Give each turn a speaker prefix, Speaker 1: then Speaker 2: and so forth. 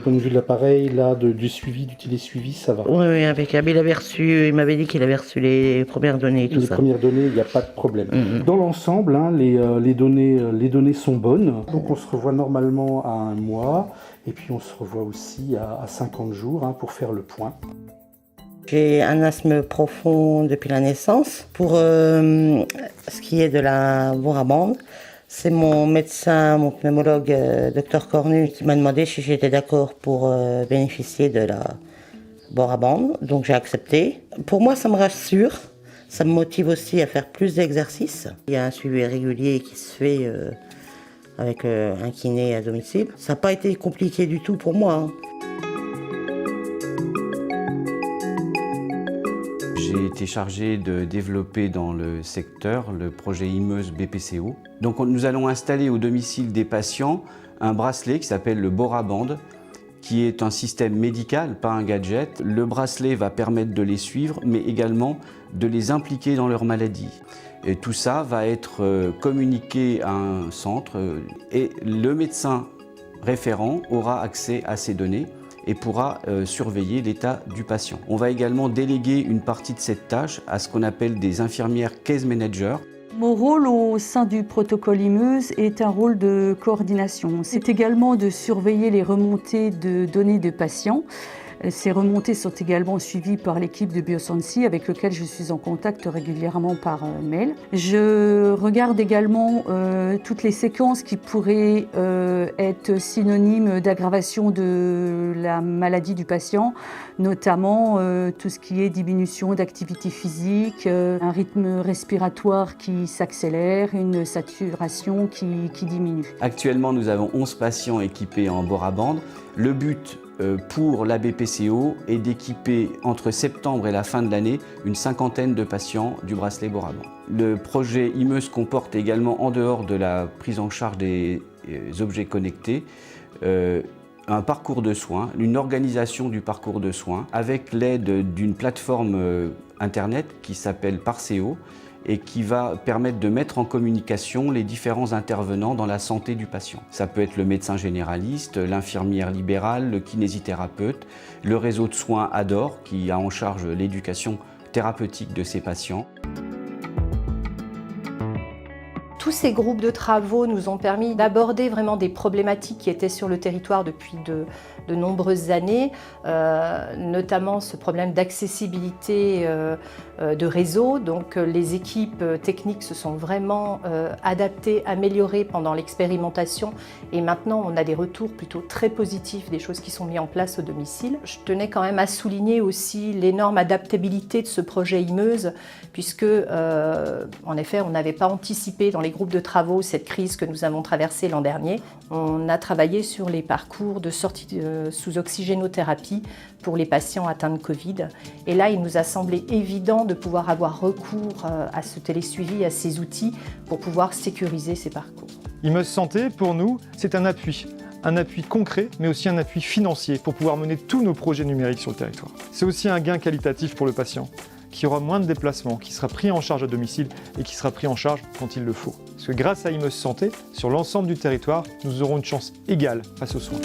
Speaker 1: point de vue de l'appareil, là, du suivi, du télésuivi, ça va?
Speaker 2: Oui, oui, impeccable. Il m'avait dit qu'il avait reçu les premières données et tout ça.
Speaker 1: Les premières données, il n'y a pas de problème. Dans l'ensemble, hein, les données sont bonnes. Donc on se revoit normalement à 1 mois, et puis on se revoit aussi à 50 jours hein, pour faire le point.
Speaker 2: J'ai un asthme profond depuis la naissance. Pour ce qui est de la Borabande, c'est mon médecin, mon pneumologue, Dr Cornu, qui m'a demandé si j'étais d'accord pour bénéficier de la Borabande. Donc j'ai accepté. Pour moi, ça me rassure. Ça me motive aussi à faire plus d'exercices. Il y a un suivi régulier qui se fait avec un kiné à domicile. Ça n'a pas été compliqué du tout pour moi. Hein.
Speaker 3: J'ai été chargé de développer dans le secteur le projet Imeuse BPCO. Donc nous allons installer au domicile des patients un bracelet qui s'appelle le Boraband, qui est un système médical, pas un gadget. Le bracelet va permettre de les suivre, mais également de les impliquer dans leur maladie. Et tout ça va être communiqué à un centre et le médecin référent aura accès à ces données et pourra surveiller l'état du patient. On va également déléguer une partie de cette tâche à ce qu'on appelle des infirmières case managers.
Speaker 4: Mon rôle au sein du protocole Imeuse est un rôle de coordination. C'est également de surveiller les remontées de données de patients. Ces remontées sont également suivies par l'équipe de Biosensi avec lequel je suis en contact régulièrement par mail. Je regarde également toutes les séquences qui pourraient être synonymes d'aggravation de la maladie du patient, notamment tout ce qui est diminution d'activité physique, un rythme respiratoire qui s'accélère, une saturation qui diminue.
Speaker 3: Actuellement, nous avons 11 patients équipés en Boraband. Le but pour la BPCO est d'équiper entre septembre et la fin de l'année une 50aine de patients du bracelet Boraband. Le projet Imeuse comporte également, en dehors de la prise en charge des objets connectés, un parcours de soins, une organisation du parcours de soins avec l'aide d'une plateforme internet qui s'appelle Parceo et qui va permettre de mettre en communication les différents intervenants dans la santé du patient. Ça peut être le médecin généraliste, l'infirmière libérale, le kinésithérapeute, le réseau de soins ADOR qui a en charge l'éducation thérapeutique de ces patients.
Speaker 5: Tous ces groupes de travaux nous ont permis d'aborder vraiment des problématiques qui étaient sur le territoire depuis de nombreuses années, notamment ce problème d'accessibilité de réseau. Donc les équipes techniques se sont vraiment adaptées, améliorées pendant l'expérimentation et maintenant on a des retours plutôt très positifs des choses qui sont mises en place au domicile. Je tenais quand même à souligner aussi l'énorme adaptabilité de ce projet Imeuse puisque en effet on n'avait pas anticipé dans les groupes de travaux cette crise que nous avons traversée l'an dernier. On a travaillé sur les parcours de sortie sous oxygénothérapie pour les patients atteints de Covid. Et là, il nous a semblé évident de pouvoir avoir recours à ce télésuivi, à ces outils pour pouvoir sécuriser ces parcours.
Speaker 6: Imeuse Santé, pour nous, c'est un appui concret, mais aussi un appui financier pour pouvoir mener tous nos projets numériques sur le territoire. C'est aussi un gain qualitatif pour le patient, qui aura moins de déplacements, qui sera pris en charge à domicile et qui sera pris en charge quand il le faut. Parce que grâce à Imeuse Santé, sur l'ensemble du territoire, nous aurons une chance égale face aux soins.